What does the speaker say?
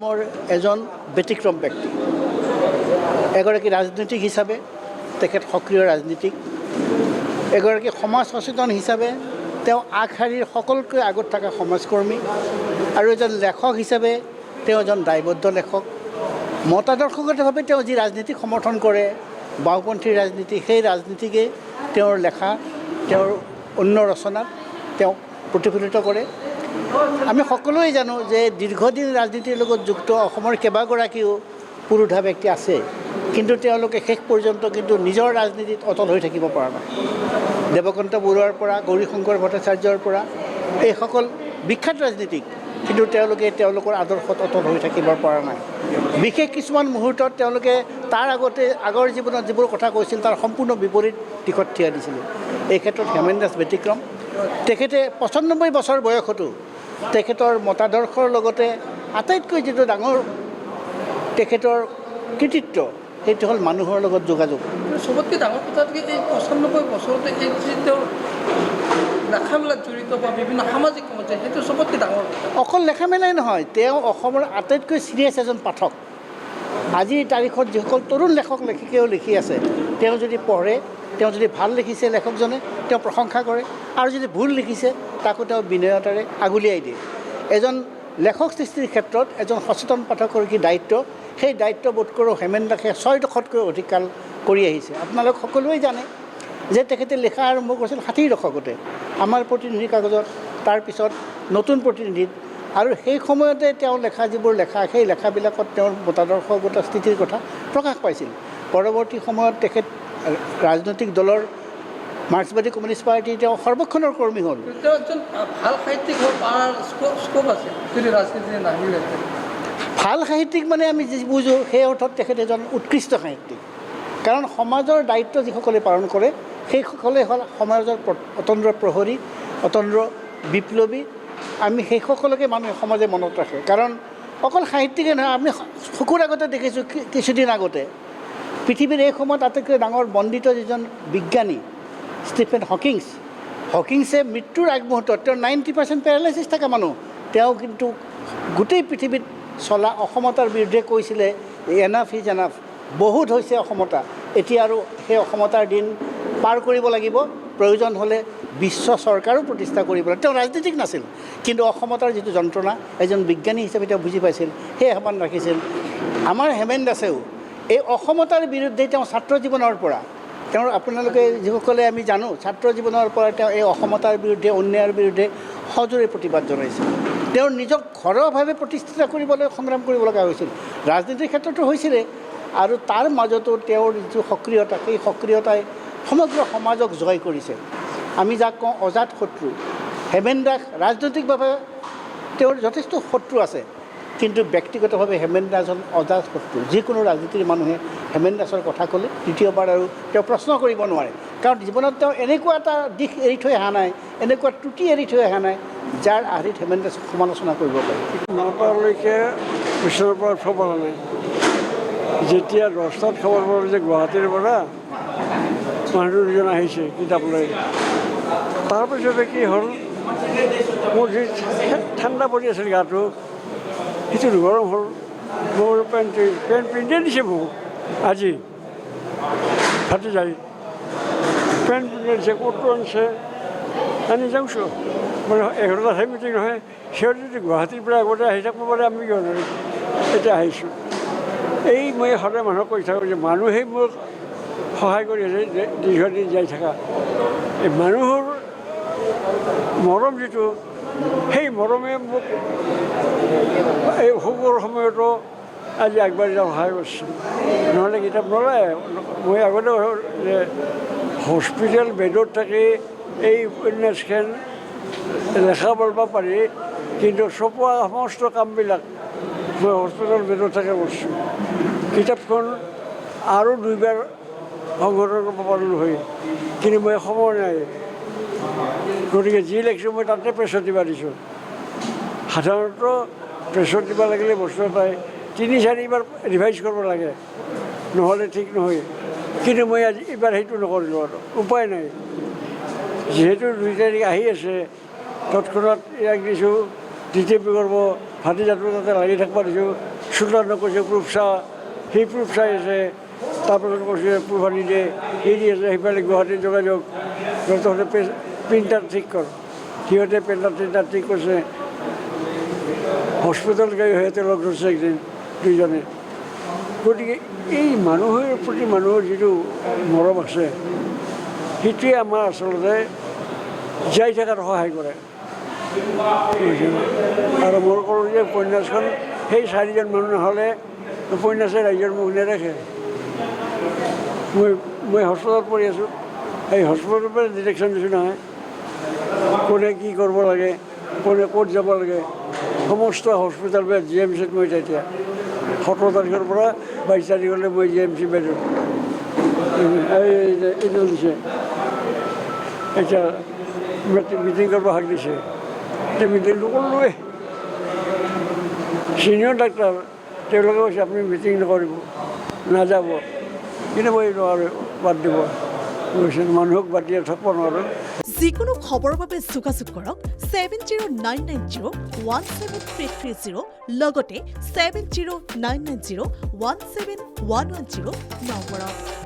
মোৰ এজন ব্যতিক্ৰম ব্যক্তি এগৰাকী ৰাজনীতিক হিচাপে তেখেত সক্ৰিয় ৰাজনীতিক এগৰাকী সমাজ সচেতন হিচাপে তেওঁ আগশাৰীৰ সকলোতকৈ আগত থকা সমাজকৰ্মী আৰু এজন লেখক হিচাপে তেওঁ এজন দায়বদ্ধ লেখক মতাদৰ্শগতভাৱে তেওঁ যি ৰাজনীতিক সমৰ্থন কৰে বাওঁপন্থী ৰাজনীতি সেই ৰাজনীতিকে তেওঁৰ লেখা তেওঁৰ অন্য ৰচনাত তেওঁ প্ৰতিফলিত কৰে আমি সকলোৱে জানো যে দীৰ্ঘদিন ৰাজনীতিৰ লগত যুক্ত অসমৰ কেইবাগৰাকীও পুৰুধা ব্যক্তি আছে কিন্তু তেওঁলোকে শেষ পৰ্যন্ত কিন্তু নিজৰ ৰাজনীতিত অটল হৈ থাকিব পৰা নাই দেৱকান্ত বৰুৱাৰ পৰা গৌৰীশংকৰ ভট্টাচাৰ্যৰ পৰা এইসকল বিখ্যাত ৰাজনীতিক কিন্তু তেওঁলোকে তেওঁলোকৰ আদৰ্শত অটল হৈ থাকিব পৰা নাই বিশেষ কিছুমান মুহূৰ্তত তেওঁলোকে তাৰ আগৰ জীৱনত যিবোৰ কথা কৈছিল তাৰ সম্পূৰ্ণ বিপৰীত দিশত থিয় দিছিল এই ক্ষেত্ৰত হেমেন দাস ব্যতিক্ৰম তেখেতে ৯৫ বছৰ বয়সতো তেখেতৰ মতাদৰ্শৰ লগতে আটাইতকৈ যিটো ডাঙৰ তেখেতৰ কৃতিত্ব সেইটো হ'ল মানুহৰ লগত যোগাযোগ চবতকৈ ডাঙৰ কথা কি এই ৯৫ বছৰতে এই যি তেওঁৰ লেখাবিলাক জড়িত বা বিভিন্ন সামাজিক সমস্যা সেইটো চবতকৈ ডাঙৰ অকল লেখা মেলাই নহয় তেওঁ অসমৰ আটাইতকৈ চিৰিয়াছ এজন পাঠক আজিৰ তাৰিখত যিসকল তৰুণ লেখক লেখিকেও লিখি আছে তেওঁ যদি পঢ়ে তেওঁ যদি ভাল লিখিছে লেখকজনে তেওঁ প্ৰশংসা কৰে আৰু যদি ভুল লিখিছে তাকো তেওঁ বিনয়তাৰে আগুলিয়াই দিয়ে এজন লেখক সৃষ্টিৰ ক্ষেত্ৰত এজন সচেতন পাঠকৰ কি দায়িত্ব সেই দায়িত্ব বোধ কৰোঁ হেমেন দাসে ৬ দশকতকৈ অধিক কাল কৰি আহিছে আপোনালোক সকলোৱে জানে যে তেখেতে লিখা আৰম্ভ কৰিছিল ৬০ দশকতে আমাৰ প্ৰতিনিধি কাগজত তাৰপিছত নতুন প্ৰতিনিধিত আৰু সেই সময়তে তেওঁ লেখা যিবোৰ লেখা সেই লেখাবিলাকত তেওঁৰ মতাদৰ্শগত স্থিতিৰ কথা প্ৰকাশ পাইছিল পৰৱৰ্তী সময়ত তেখেত ৰাজনৈতিক দলৰ মাৰ্ক্সবাদী কমিউনিষ্ট পাৰ্টীৰ তেওঁ সৰ্বক্ষণৰ কৰ্মী হ'ল তেওঁ এজন ভাল সাহিত্যিক হোৱাৰ পাৰ স্কোপ আছে যদি ৰাজনীতি নাহিলে ভাল সাহিত্যিক মানে আমি যি বুজোঁ সেই অৰ্থত তেখেত এজন উৎকৃষ্ট সাহিত্যিক কাৰণ সমাজৰ দায়িত্ব যিসকলে পালন কৰে সেইসকলে হ'ল সমাজৰ অতন্দ্ৰ প্ৰহৰী অতন্দ্ৰ বিপ্লৱী আমি সেইসকলকে মানুহে সমাজে মনত ৰাখে কাৰণ অকল সাহিত্যিকে নহয় আমি চকুৰ আগতে দেখিছোঁ কিছুদিন আগতে পৃথিৱীৰ এই সময়ত আটাইতকৈ ডাঙৰ বন্দিত যিজন বিজ্ঞানী ষ্টিফেন হকিংছে মৃত্যুৰ আগমুহূৰ্তত তেওঁ 90% পেৰালাইচিছ থকা মানুহ তেওঁ কিন্তু গোটেই পৃথিৱীত চলা অসমতাৰ বিৰুদ্ধে কৈছিলে এনাফ ইজ এনাফ বহুত হৈছে অসমতা এতিয়া আৰু সেই অসমতাৰ দিন পাৰ কৰিব লাগিব প্ৰয়োজন হ'লে বিশ্ব চৰকাৰো প্ৰতিষ্ঠা কৰিব লাগে তেওঁ ৰাজনীতিক নাছিল কিন্তু অসমতাৰ যিটো যন্ত্ৰণা এজন বিজ্ঞানী হিচাপে তেওঁ বুজি পাইছিল সেই আহ্বান ৰাখিছিল আমাৰ হেমেন দাসেও এই অসমতাৰ বিৰুদ্ধে তেওঁ ছাত্ৰ জীৱনৰ পৰা তেওঁৰ আপোনালোকে যিসকলে আমি জানো ছাত্ৰ জীৱনৰ পৰা তেওঁ এই অসমতাৰ বিৰুদ্ধে অন্যায়ৰ বিৰুদ্ধে সজোৰে প্ৰতিবাদ জনাইছিল তেওঁৰ নিজক ঘৰুৱাভাৱে প্ৰতিষ্ঠিত কৰিবলৈ সংগ্ৰাম কৰিব লগা হৈছিল ৰাজনীতিৰ ক্ষেত্ৰতো হৈছিলে আৰু তাৰ মাজতো তেওঁৰ যিটো সক্ৰিয়তা সেই সক্ৰিয়তাই সমগ্ৰ সমাজক জয় কৰিছে আমি যাক কওঁ অজাত শত্ৰু হেমেন দাস ৰাজনৈতিকভাৱে তেওঁৰ যথেষ্ট শত্ৰু আছে কিন্তু ব্যক্তিগতভাৱে হেমেন দাস হ'ল অজাত শত্ৰু যিকোনো ৰাজনীতিৰ মানুহে হেমেন দাসৰ কথা ক'লে দ্বিতীয়বাৰ আৰু তেওঁ প্ৰশ্ন কৰিব নোৱাৰে কাৰণ জীৱনত তেওঁ এনেকুৱা এটা দিশ এৰি থৈ অহা নাই এনেকুৱা ত্ৰুটি এৰি থৈ অহা নাই যাৰ আৰ্হিত হেমেন দাসক সমালোচনা কৰিব পাৰি নটালৈকে পিছৰ পৰা উঠিব পৰা নাই যেতিয়া 10টাত খবৰ পালোঁ যে গুৱাহাটীৰ পৰা মানুহ দুজন আহিছে কিতাপ লৈ তাৰপিছতে কি হ'ল মোৰ যি ঠাণ্ডা পৰি আছিল গাটো সেইটো গৰম হ'ল মোৰ পেণ্ট পিন্ধি দিছে মোক আজি ফাটি যায় পেণ্ট পিন্ধি দিছে ক'তটো আনিছে আনি যাওঁছোঁ মানে 11টাত মিটিং নহয় সিহঁতে যদি গুৱাহাটীৰ পৰা আগতে আহি থাকিব পাৰে আমি কিয় নোৱাৰিম এতিয়া আহিছোঁ এই মই সদায় মানুহক কৈ থাকোঁ যে মানুহেই মোক সহায় কৰি আছে যে দীৰ্ঘদিন যাই থকা এই মানুহৰ মৰম যিটো সেই মৰমে মোক এই অসুখৰ সময়তো আজি আগবাঢ়ি যাব সহায় কৰিছোঁ নহ'লে কিতাপ নলয় মই আগতে যে হস্পিটেল বেডত থাকি এই উপন্যাসখন লেখা পঢ়িব পাৰি কিন্তু চপোৱা সমস্ত কামবিলাক মই হস্পিটেল বেডত থাকে কৰিছোঁ কিতাপখন আৰু 2বাৰ সংশোধন কৰিব পাৰিলোঁ হয় কিন্তু মই সময় নাই গতিকে যি লিখিছোঁ মই তাতে প্ৰেছত দিব দিছোঁ সাধাৰণতে প্ৰেছত দিব লাগিলে বস্তু এটাই 3-4বাৰ ৰিভাইজ কৰিব লাগে নহ'লে ঠিক নহয় কিন্তু মই আজি এইবাৰ সেইটো নকৰিলোঁ আৰু উপায় নাই যিহেতু 2 তাৰিখ আহি আছে তৎক্ষণাত ইয়াক দিছোঁ দ্বিতীয় বিকল্প হাতী জাতটো তাতে লাগি থাকিব দিছোঁ চুলতানক কৈছে প্ৰুফ চা সেই প্ৰুফ চাই আছে তাৰপাছত কৈছে প্ৰুফ আনি দিয়ে এই দি আছে সেইফালে গুৱাহাটীত যোগাযোগ তহঁতে প্ৰিণ্টাৰ ঠিক কৰ সিহঁতে প্ৰিণ্টাৰ ঠিক কৰিছে হস্পিটেল গৈ সিহঁতে লগ ধৰিছে একদিন দুইজনে গতিকে এই মানুহৰ প্ৰতি মানুহৰ যিটো মৰম আছে সেইটোৱে আমাৰ আচলতে জীয়াই থকাত সহায় কৰে আৰু মোৰ কৰোঁ যে উপন্যাসখন সেই 4জন মানুহ নহ'লে উপন্যাসে ৰাইজৰ মুখ নেদেখে মই হস্পিটেলত পঢ়ি আছোঁ এই হস্পিটেলৰ পৰা ডিৰেকশ্যন দিছোঁ নহয় কোনে কি কৰিব লাগে কোনে ক'ত যাব লাগে সমস্ত হস্পিটেল বেড GMCত মই তেতিয়া 17 তাৰিখৰ পৰা 22 তাৰিখলৈ মই GMC বেডত এইটো দিছে এতিয়া মিটিং কৰিব হাক দিছে এতিয়া মিটিংটো কৰিলোৱে ছিনিয়ৰ ডাক্তৰ তেওঁলোকে কৈছে আপুনি মিটিং নকৰিব নাযাব কিন্তু মই নোৱাৰোঁ বাদ দিব কৈছে মানুহক বাদ দিয়া থাকিব নোৱাৰোঁ যিকোনো খবৰৰ বাবে যোগাযোগ কৰক 7099017330 লগতে 7099017110 নম্বৰত।